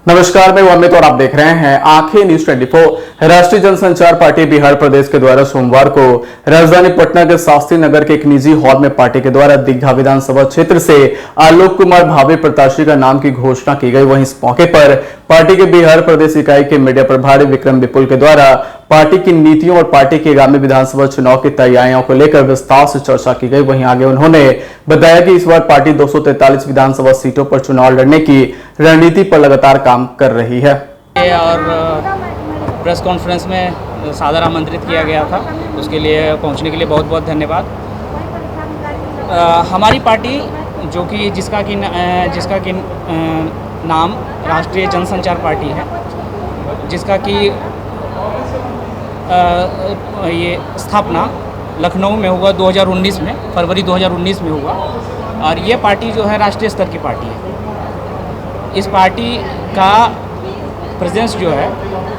नमस्कार, मैं अमित और आप देख रहे हैं आंखें न्यूज 24। राष्ट्रीय जनसंचार पार्टी बिहार प्रदेश के द्वारा सोमवार को राजधानी पटना के शास्त्री नगर के एक निजी हॉल में पार्टी के द्वारा दीघा विधानसभा क्षेत्र से आलोक कुमार भावी प्रत्याशी का नाम की घोषणा की गई। वहीं इस मौके पर पार्टी के बिहार प्रदेश इकाई के मीडिया प्रभारी विक्रम विपुल के द्वारा पार्टी की नीतियों और पार्टी के आगामी विधानसभा चुनाव की तैयारियों को लेकर विस्तार से चर्चा की गई। वहीं आगे उन्होंने बताया कि इस बार पार्टी 243 विधानसभा सीटों पर चुनाव लड़ने की रणनीति पर लगातार काम कर रही है। और प्रेस कॉन्फ्रेंस में सादर आमंत्रित किया गया था, उसके लिए पहुंचने के लिए बहुत बहुत धन्यवाद। हमारी पार्टी जो कि जिसका कि नाम राष्ट्रीय जनसंचार पार्टी है, जिसका कि ये स्थापना लखनऊ में हुआ 2019 में, फरवरी 2019 में हुआ। और ये पार्टी जो है राष्ट्रीय स्तर की पार्टी है। इस पार्टी का प्रेजेंस जो है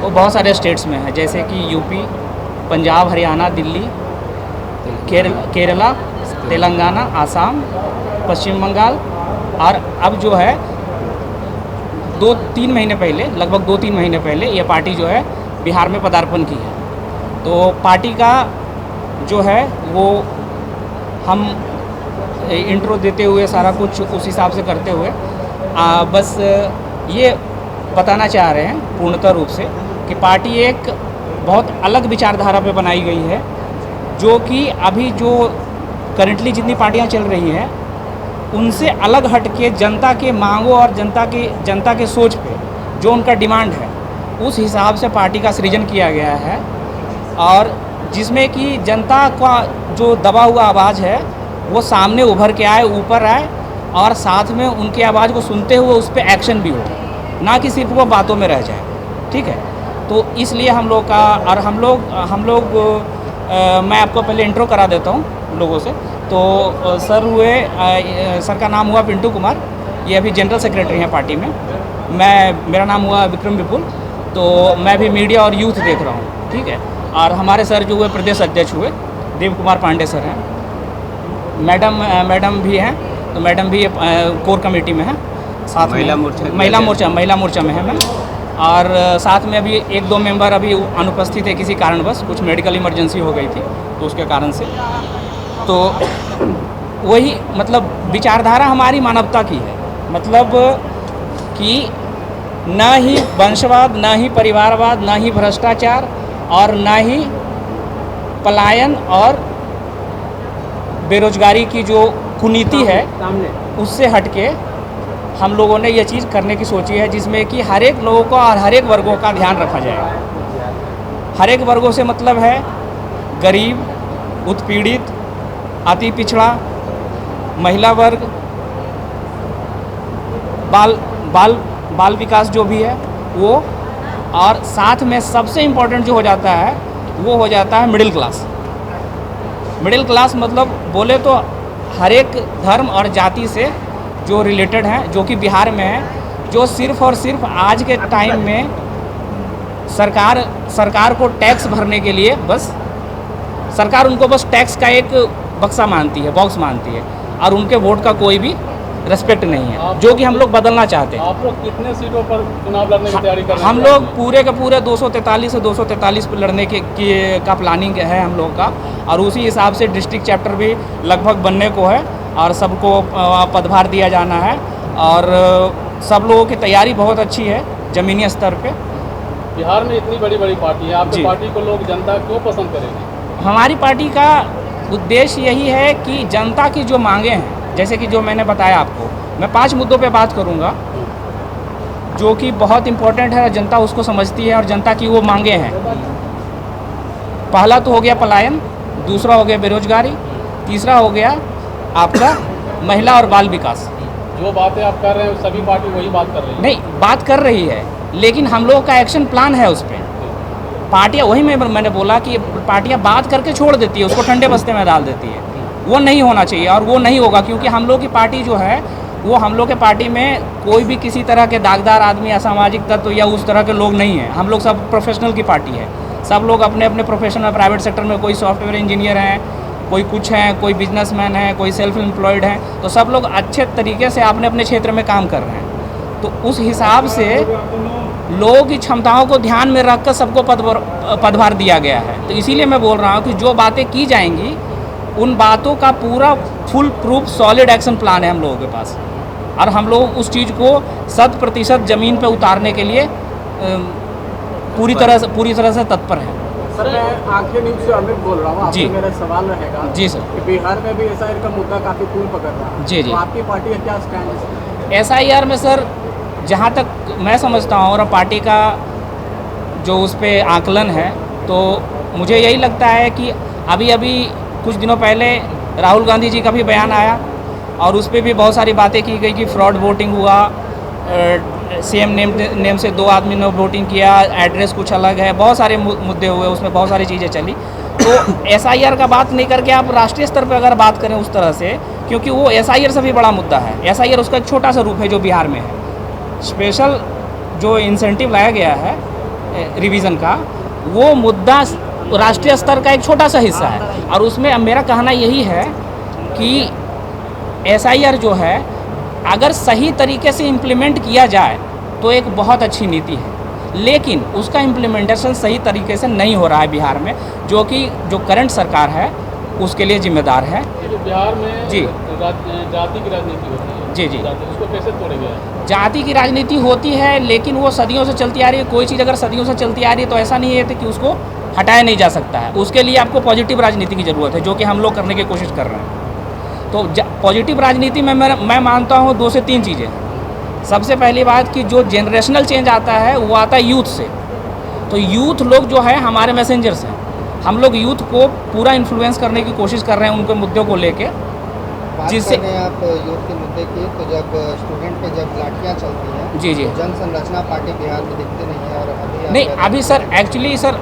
वो बहुत सारे स्टेट्स में है, जैसे कि यूपी, पंजाब, हरियाणा, दिल्ली, केरला, तेलंगाना, आसाम, पश्चिम बंगाल। और अब जो है 2-3 महीने पहले, लगभग 2-3 महीने पहले ये पार्टी जो है बिहार में पदार्पण की है। तो पार्टी का जो है वो हम इंट्रो देते हुए सारा कुछ उस हिसाब से करते हुए बस ये बताना चाह रहे हैं पूर्णतः रूप से कि पार्टी एक बहुत अलग विचारधारा पे बनाई गई है, जो कि अभी जो करंटली जितनी पार्टियां चल रही हैं उनसे अलग हट के जनता के मांगों और जनता के सोच पे जो उनका डिमांड है उस हिसाब से पार्टी का सृजन किया गया है। और जिसमें कि जनता का जो दबा हुआ आवाज़ है वो सामने उभर के आए, ऊपर आए, और साथ में उनकी आवाज़ को सुनते हुए उस पर एक्शन भी हो, ना कि सिर्फ वो बातों में रह जाए। ठीक है, तो इसलिए हम लोग का और हम लोग मैं आपको पहले इंट्रो करा देता हूँ लोगों से। तो सर का नाम हुआ पिंटू कुमार, ये अभी जनरल सेक्रेटरी हैं पार्टी में। मेरा नाम हुआ विक्रम विपुल, तो मैं भी मीडिया और यूथ देख रहा हूँ। ठीक है, और हमारे सर जो हुए प्रदेश अध्यक्ष हुए देव कुमार पांडे सर हैं। मैडम भी हैं, तो मैडम भी कोर कमेटी में हैं, साथ में महिला मोर्चा में है मैम। और साथ में अभी 1-2 मेंबर अभी अनुपस्थित है किसी कारणवश, कुछ मेडिकल इमरजेंसी हो गई थी तो उसके कारण से। तो वही मतलब विचारधारा हमारी मानवता की है, मतलब कि न ही वंशवाद, न ही परिवारवाद, न ही भ्रष्टाचार, और न ही पलायन और बेरोजगारी की जो कुनीति है उससे हटके हम लोगों ने ये चीज़ करने की सोची है, जिसमें कि हर एक लोगों को और हर एक वर्गों का ध्यान रखा जाए। हर एक वर्गों से मतलब है गरीब, उत्पीड़ित, अति पिछड़ा, महिला वर्ग, बाल विकास जो भी है वो, और साथ में सबसे इम्पोर्टेंट जो हो जाता है वो हो जाता है मिडिल क्लास। मिडिल क्लास मतलब बोले तो हर एक धर्म और जाति से जो रिलेटेड हैं, जो कि बिहार में है, जो सिर्फ और सिर्फ आज के टाइम में सरकार को टैक्स भरने के लिए बस सरकार उनको बस टैक्स का एक बक्सा मानती है, बॉक्स मानती है, और उनके वोट का कोई भी रेस्पेक्ट नहीं है, जो कि हम लोग बदलना चाहते हैं। आप लोग कितने सीटों पर चुनाव लड़ने की तैयारी कर रहे हैं? हम लोग पूरे के पूरे 243 से 243 पर लड़ने का प्लानिंग है हम लोग का, और उसी हिसाब से डिस्ट्रिक्ट चैप्टर भी लगभग बनने को है और सबको पदभार दिया जाना है। और सब लोगों की तैयारी बहुत अच्छी है ज़मीनी स्तर पे। बिहार में इतनी बड़ी बड़ी पार्टी है, आपकी पार्टी को लोग जनता क्यों पसंद करेगी? हमारी पार्टी का उद्देश्य यही है कि जनता की जो मांगे हैं, जैसे कि जो मैंने बताया आपको, मैं 5 मुद्दों पे बात करूंगा जो कि बहुत इम्पोर्टेंट है, जनता उसको समझती है और जनता की वो मांगे हैं। पहला तो हो गया पलायन, दूसरा हो गया बेरोजगारी, तीसरा हो गया आपका महिला और बाल विकास। जो बातें आप कर रहे हैं सभी पार्टी वही बात कर रही है? नहीं, बात कर रही है, लेकिन हम लोगों का एक्शन प्लान है उस पर। पार्टियाँ वही मैंने बोला कि पार्टियाँ बात करके छोड़ देती है, उसको ठंडे बस्ते में डाल देती है। वो नहीं होना चाहिए और वो नहीं होगा, क्योंकि हम लोग की पार्टी जो है वो, हम लोग के पार्टी में कोई भी किसी तरह के दागदार आदमी, असामाजिक तत्व या उस तरह के लोग नहीं हैं। हम लोग सब प्रोफेशनल की पार्टी है, सब लोग अपने अपने प्रोफेशन में, प्राइवेट सेक्टर में, कोई सॉफ्टवेयर इंजीनियर हैं, कोई कुछ हैं, कोई बिजनेसमैन है, कोई सेल्फ एम्प्लॉयड हैं, तो सब लोग अच्छे तरीके से अपने अपने क्षेत्र में काम कर रहे हैं। तो उस हिसाब से लोगों की क्षमताओं को ध्यान में रखकर सबको पदभार दिया गया है। तो इसीलिए मैं बोल रहा हूँ कि जो बातें की जाएंगी उन बातों का पूरा full proof solid action plan है हम लोगों के पास, और हम लोग उस चीज़ को 100% ज़मीन पे उतारने के लिए पूरी तरह से तत्पर हैं। सर, मैं आंखें न्यूज़ से अमित बोल रहा हूँ। आपसे जी। मेरा सवाल रहेगा जी सर। कि बिहार में भी एसआईआर का मुद्दा काफ़ी तूल पकड़ रहा है। जी, जी। तो आपकी पार्टी का क्या स्टैंड है? एसआईआर में सर, जहाँ तक मैं समझता हूँ और पार्टी का जो उस पर आकलन है, तो मुझे यही लगता है कि अभी कुछ दिनों पहले राहुल गांधी जी का भी बयान आया और उस पर भी बहुत सारी बातें की गई कि फ्रॉड वोटिंग हुआ, सेम नेम से 2 आदमी ने वोटिंग किया, एड्रेस कुछ अलग है, बहुत सारे मुद्दे हुए, उसमें बहुत सारी चीज़ें चली। तो एसआईआर का बात नहीं करके आप राष्ट्रीय स्तर पर अगर बात करें उस तरह से, क्योंकि वो एसआईआर से भी बड़ा मुद्दा है। एसआईआर उसका एक छोटा सा रूप है जो बिहार में है। स्पेशल जो इंसेंटिव लाया गया है रिवीजन का, वो मुद्दा राष्ट्रीय स्तर का एक छोटा सा हिस्सा है, और उसमें मेरा कहना यही है कि एसआईआर जो है अगर सही तरीके से इम्प्लीमेंट किया जाए तो एक बहुत अच्छी नीति है, लेकिन उसका इम्प्लीमेंटेशन सही तरीके से नहीं हो रहा है बिहार में, जो कि जो करंट सरकार है उसके लिए जिम्मेदार है। जो बिहार में जी। जाति की राजनीति होती है, जी, जी। उसको कैसे तोड़ेंगे? जाति की राजनीति होती है, लेकिन वो सदियों से चलती आ रही है। कोई चीज़ अगर सदियों से चलती आ रही है तो ऐसा नहीं है कि उसको हटाया नहीं जा सकता है। उसके लिए आपको पॉजिटिव राजनीति की ज़रूरत है, जो कि हम लोग करने की कोशिश कर रहे हैं। तो पॉजिटिव राजनीति में मैं मानता हूँ 2 से 3 चीज़ें। सबसे पहली बात कि जो जनरेशनल चेंज आता है वो आता है यूथ से। तो यूथ लोग जो है हमारे मैसेंजर्स हैं, हम लोग यूथ को पूरा इन्फ्लुएंस करने की कोशिश कर रहे हैं उनके मुद्दों को लेके, जिससे आप यूथ के मुद्दे की, तो जब स्टूडेंट पे जब लाठियाँ चलती हैं, जी, जी। तो जन संरचना पार्टी बिहार में दिखती नहीं है। और नहीं, अभी सर एक्चुअली सर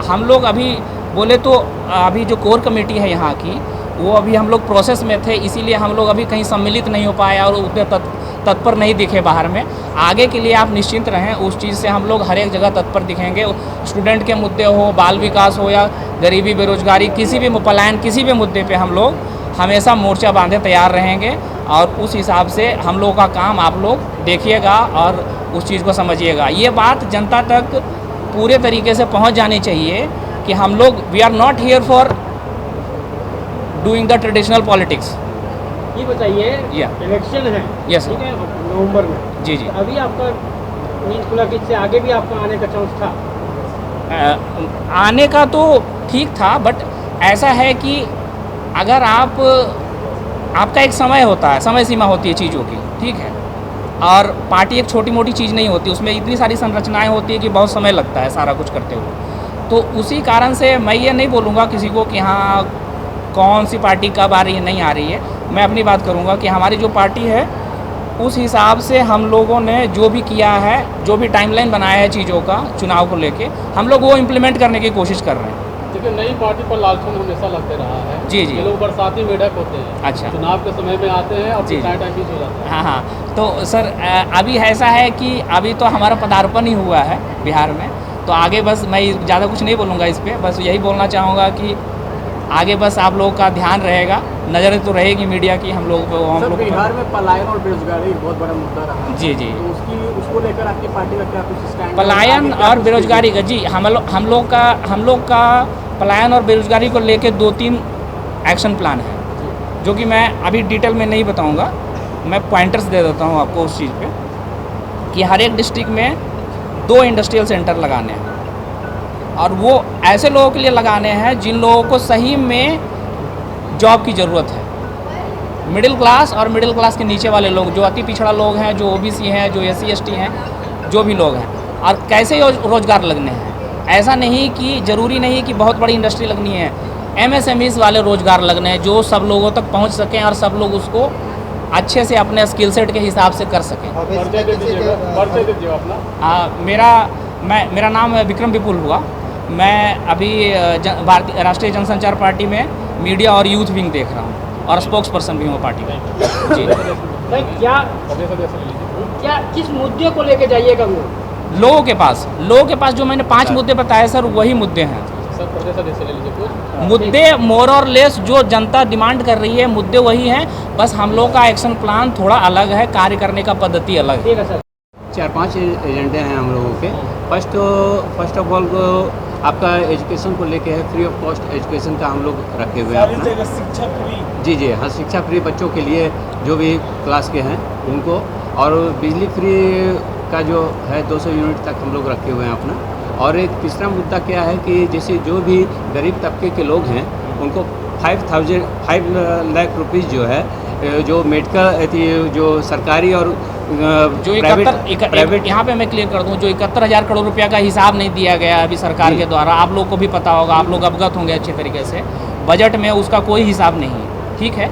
हम लोग अभी बोले तो अभी जो कोर कमेटी है यहाँ की, वो अभी हम लोग प्रोसेस में थे, इसीलिए हम लोग अभी कहीं सम्मिलित नहीं हो पाए और उतने तत्पर नहीं दिखे बाहर में। आगे के लिए आप निश्चिंत रहें, उस चीज़ से हम लोग हर एक जगह तत्पर दिखेंगे। स्टूडेंट के मुद्दे हो, बाल विकास हो, या गरीबी बेरोजगारी, किसी भी पलायन, किसी भी मुद्दे पे हम लोग हमेशा मोर्चा बांधे तैयार रहेंगे, और उस हिसाब से हम लोगों का काम आप लोग देखिएगा और उस चीज़ को समझिएगा। ये बात जनता तक पूरे तरीके से पहुंच जानी चाहिए कि हम लोग we are not here for doing the traditional politics. ये बताइए, इलेक्शन है, यस ठीक है, नवंबर में। जी, जी। तो अभी आपका नींद खुला कि इससे आगे भी आपका आने का चांस था? आने का तो ठीक था, बट ऐसा है कि अगर आपका एक समय होता है, समय सीमा होती है चीज़ों की, ठीक है, और पार्टी एक छोटी मोटी चीज़ नहीं होती, उसमें इतनी सारी संरचनाएं होती है कि बहुत समय लगता है सारा कुछ करते हुए। तो उसी कारण से मैं ये नहीं बोलूँगा किसी को कि हाँ कौन सी पार्टी कब आ रही है, नहीं आ रही है। मैं अपनी बात करूँगा कि हमारी जो पार्टी है उस हिसाब से हम लोगों ने जो भी किया है, जो भी टाइमलाइन बनाया है चीज़ों का चुनाव को लेके, हम लोग वो इम्प्लीमेंट करने की कोशिश कर रहे हैं। देखिए, नई पार्टी पर लालचन हमेशा लगते रहा है। जी, जी। ये लोग बरसाती मेढक होते हैं। अच्छा। चुनाव के समय में आते हैं और जी, टाइम बीच हो जाता है। हाँ, हाँ। तो सर अभी ऐसा है कि अभी तो हमारा पदार्पण ही हुआ है बिहार में, तो आगे बस मैं ज़्यादा कुछ नहीं बोलूँगा इस पर। बस यही बोलना चाहूँगा कि आगे बस आप लोगों का ध्यान रहेगा, नज़र तो रहेगी मीडिया की हम लोगों को। सर, बिहार में पलायन और बेरोजगारी बहुत बड़ा मुद्दा रहा है। जी, जी। तो उसको लेकर आपकी पार्टी का क्या कुछ स्टैंड? पलायन और बेरोजगारी का, जी, हम लोग का पलायन और बेरोजगारी को लेके 2-3 एक्शन प्लान है, जो कि मैं अभी डिटेल में नहीं बताऊंगा। मैं पॉइंटर्स दे देता हूं आपको उस चीज़ पे कि हर एक डिस्ट्रिक्ट में 2 इंडस्ट्रियल सेंटर लगाने हैं, और वो ऐसे लोगों के लिए लगाने हैं जिन लोगों को सही में जॉब की ज़रूरत है। मिडिल क्लास और मिडिल क्लास के नीचे वाले लोग, जो अति पिछड़ा लोग हैं, जो ओबीसी हैं, जो SC ST हैं, जो भी लोग हैं, और कैसे रोज़गार लगने हैं। ऐसा नहीं कि ज़रूरी नहीं कि बहुत बड़ी इंडस्ट्री लगनी है, MSMEs वाले रोज़गार लगने हैं, जो सब लोगों तक पहुंच सकें और सब लोग उसको अच्छे से अपने स्किल सेट के हिसाब से कर सकें। परिचय दीजिए अपना। मेरा नाम विक्रम विपुल हुआ। मैं अभी भारतीय राष्ट्रीय जनसंचार पार्टी में मीडिया और यूथ विंग देख रहा हूँ, और स्पोक्स पर्सन भी हूँ पार्टी का। जी। भाई क्या किस मुद्दे को लेके जाइएगा वो? लोगों के पास जो मैंने 5 मुद्दे बताए सर, वही मुद्दे हैं। सर, प्रदेश अध्यक्ष ले लीजिए कुछ। मुद्दे मोर और लेस जो जनता डिमांड कर रही है, मुद्दे वही हैं, बस हम लोग का एक्शन प्लान थोड़ा अलग है, कार्य करने का पद्धति अलग है। ठीक है सर। 4-5 एजेंडे हैं हम लोगों के। फर्स्ट ऑफ ऑल आपका एजुकेशन को लेके है, फ्री ऑफ कॉस्ट एजुकेशन का हम लोग रखे हुए हैं अपना। शिक्षा फ्री। जी हाँ, शिक्षा फ्री बच्चों के लिए जो भी क्लास के हैं उनको, और बिजली फ्री का जो है 200 यूनिट तक हम लोग रखे हुए हैं अपना। और एक तीसरा मुद्दा क्या है कि जैसे जो भी गरीब तबके के लोग हैं उनको 5 लाख रुपीज़ जो है, जो मेडिकल जो सरकारी और जो प्राइवेट, यहाँ पे मैं क्लियर कर दूँ, जो 71,000 करोड़ रुपया का हिसाब नहीं दिया गया अभी सरकार के द्वारा, आप लोग को भी पता होगा, आप लोग अवगत होंगे अच्छे तरीके से, बजट में उसका कोई हिसाब नहीं है, ठीक है।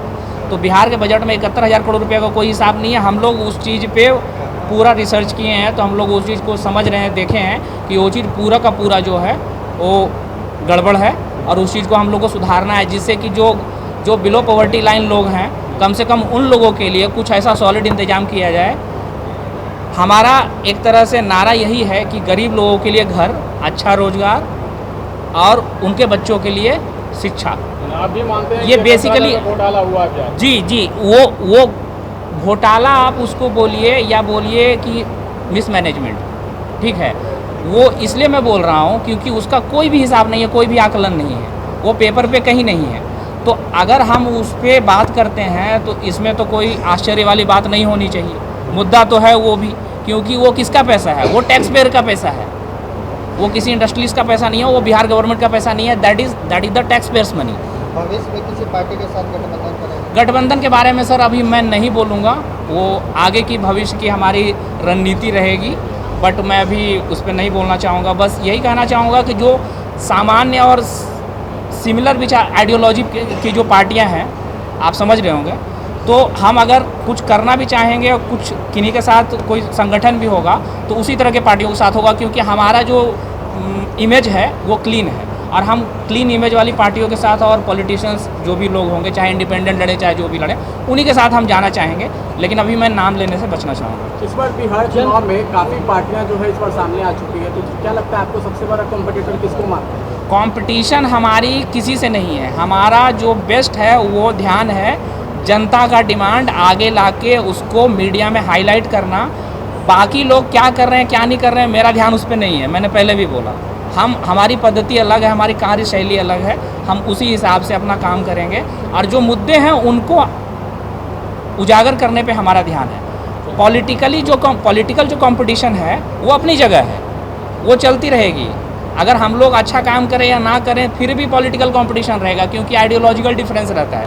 तो बिहार के बजट में 71,000 करोड़ रुपये का कोई हिसाब नहीं है। हम लोग उस चीज़ पे पूरा रिसर्च किए हैं, तो हम लोग उस चीज़ को समझ रहे हैं, देखे हैं कि वो चीज़ पूरा का पूरा जो है वो गड़बड़ है, और उस चीज़ को हम लोग को सुधारना है, जिससे कि जो बिलो पॉवर्टी लाइन लोग हैं, कम से कम उन लोगों के लिए कुछ ऐसा सॉलिड इंतजाम किया जाए। हमारा एक तरह से नारा यही है कि गरीब लोगों के लिए घर, अच्छा रोजगार और उनके बच्चों के लिए शिक्षा। आप भी मानते हैं ये कि बेसिकली घोटाला हुआ क्या? जी वो घोटाला आप उसको बोलिए या बोलिए कि मिसमैनेजमेंट, ठीक है। वो इसलिए मैं बोल रहा हूँ क्योंकि उसका कोई भी हिसाब नहीं है, कोई भी आकलन नहीं है, वो पेपर पे कहीं नहीं है। तो अगर हम उस पर बात करते हैं तो इसमें तो कोई आश्चर्य वाली बात नहीं होनी चाहिए। मुद्दा तो है वो भी, क्योंकि वो किसका पैसा है, वो टैक्स पेयर का पैसा है, वो किसी इंडस्ट्रीज का पैसा नहीं है, वो बिहार गवर्नमेंट का पैसा नहीं है। That is the tax payers money. भविष्य में किसी पार्टी के साथ गठबंधन करेंगे? गठबंधन के बारे में सर अभी मैं नहीं बोलूँगा, वो आगे की भविष्य की हमारी रणनीति रहेगी, बट मैं अभी उस पर नहीं बोलना चाहूँगा। बस यही कहना चाहूँगा कि जो सामान्य और सिमिलर विचार आइडियोलॉजी की जो पार्टियां हैं, आप समझ रहे होंगे, तो हम अगर कुछ करना भी चाहेंगे और कुछ किन्हीं के साथ कोई संगठन भी होगा तो उसी तरह के पार्टियों के साथ होगा, क्योंकि हमारा जो इमेज है वो क्लीन है, और हम क्लीन इमेज वाली पार्टियों के साथ और पॉलिटिशियंस जो भी लोग होंगे, चाहे इंडिपेंडेंट लड़े चाहे जो भी लड़े, उन्हीं के साथ हम जाना चाहेंगे। लेकिन अभी मैं नाम लेने से बचना चाहूँगा। इस बार बिहार चुनाव में काफ़ी पार्टियां जो है इस बार सामने आ चुकी है, तो क्या लगता है आपको सबसे बड़ा कॉम्पिटिटर किसको मानते हैं? कंपटीशन हमारी किसी से नहीं है, हमारा जो बेस्ट है वो ध्यान है जनता का डिमांड आगे लाके उसको मीडिया में हाईलाइट करना। बाकी लोग क्या कर रहे हैं क्या नहीं कर रहे हैं, मेरा ध्यान उस पर नहीं है। मैंने पहले भी बोला, हमारी पद्धति अलग है, हमारी कार्यशैली अलग है, हम उसी हिसाब से अपना काम करेंगे, और जो मुद्दे हैं उनको उजागर करने पे हमारा ध्यान है। पॉलिटिकल जो कंपटीशन है वो अपनी जगह है, वो चलती रहेगी। अगर हम लोग अच्छा काम करें या ना करें फिर भी पॉलिटिकल कंपटीशन रहेगा, क्योंकि आइडियोलॉजिकल डिफरेंस रहता है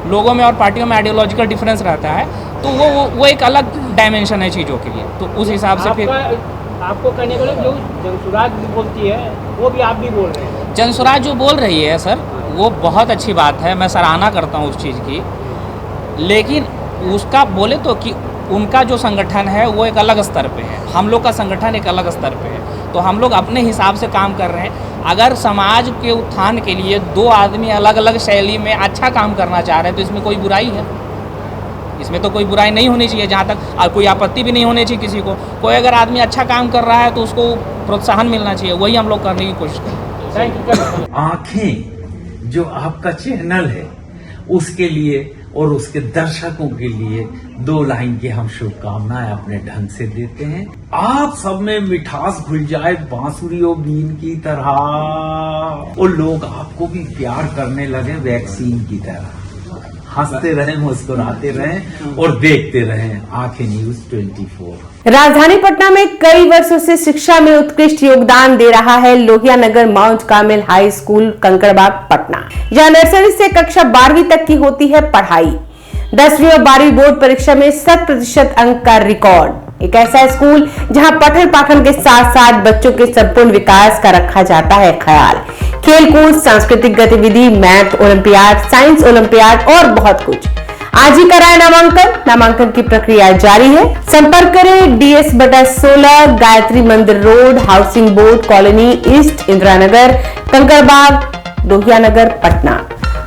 लोगों में और पार्टियों में, आइडियोलॉजिकल डिफरेंस रहता है, तो वो एक अलग डायमेंशन है चीज़ों के लिए। तो उस हिसाब से फिर आपको कहने को जो जनसुराज भी बोलती है वो भी आप भी बोल रहे हैं। जनसुराज जो बोल रही है सर, वो बहुत अच्छी बात है, मैं सराहना करता हूँ उस चीज़ की, लेकिन उसका बोले तो कि उनका जो संगठन है वो एक अलग स्तर पे है, हम लोग का संगठन एक अलग स्तर पे है, तो हम लोग अपने हिसाब से काम कर रहे हैं। अगर समाज के उत्थान के लिए दो आदमी अलग अलग शैली में अच्छा काम करना चाह रहे हैं तो इसमें कोई बुराई है? इसमें तो कोई बुराई नहीं होनी चाहिए, जहाँ तक और कोई आपत्ति भी नहीं होनी चाहिए किसी को। कोई अगर आदमी अच्छा काम कर रहा है तो उसको प्रोत्साहन मिलना चाहिए, वही हम लोग करने की कोशिश करें। आंखें जो आपका चैनल है उसके लिए और उसके दर्शकों के लिए 2 लाइन की हम शुभकामनाएं अपने ढंग से देते हैं। आप सब में मिठास घुल जाए बांसुरी और बीन की तरह, और लोग आपको भी प्यार करने लगे वैक्सीन की तरह। हंसते रहें, मुस्कुराते रहें और देखते रहें आंखें न्यूज 24। राजधानी पटना में कई वर्षों से शिक्षा में उत्कृष्ट योगदान दे रहा है लोहिया नगर माउंट कामिल हाई स्कूल कंकड़बाग पटना। जहां नर्सरी से कक्षा 12वीं तक की होती है पढ़ाई। 10वीं और 12वीं बोर्ड परीक्षा में 100% अंक का रिकॉर्ड। एक ऐसा स्कूल जहां पठन पाठन के साथ साथ बच्चों के संपूर्ण विकास का रखा जाता है ख्याल। खेलकूद, सांस्कृतिक गतिविधि, मैथ ओलंपियाड, साइंस ओलंपियाड और बहुत कुछ। आज ही कराए नामांकन की प्रक्रिया जारी है। संपर्क करें DS/16 Gayatri Mandir road, housing board colony east, Indira Nagar, Kankarbagh, Lohia Nagar, Patna.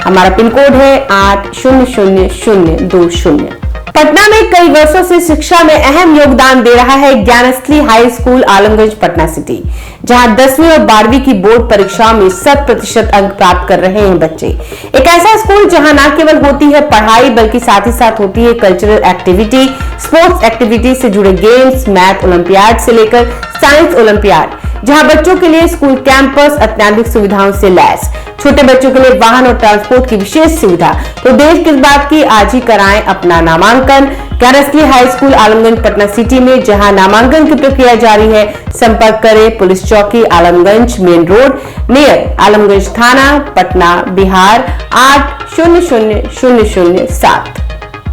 हमारा पिन कोड है 800020। पटना में कई वर्षों से शिक्षा में अहम योगदान दे रहा है Gyansthali high school Alamganj Patna city, जहां 10वीं और 12वीं की बोर्ड परीक्षाओं में 100% अंक प्राप्त कर रहे हैं बच्चे। एक ऐसा स्कूल जहां न केवल होती है पढ़ाई बल्कि साथ ही साथ होती है कल्चरल एक्टिविटी, स्पोर्ट्स एक्टिविटी से जुड़े गेम्स, मैथ ओलंपियाड से लेकर साइंस ओलंपियाड, जहां बच्चों के लिए स्कूल कैंपस अत्याधुनिक सुविधाओं से लैस, छोटे बच्चों के लिए वाहन और ट्रांसपोर्ट की विशेष सुविधा। तो देर किस बात की, आज ही कराएं अपना नामांकन Gyansthali high school Alamganj Patna city में, जहां नामांकन की प्रक्रिया जारी है। संपर्क करें पुलिस चौकी Alamganj main road near Alamganj थाना पटना बिहार 800007।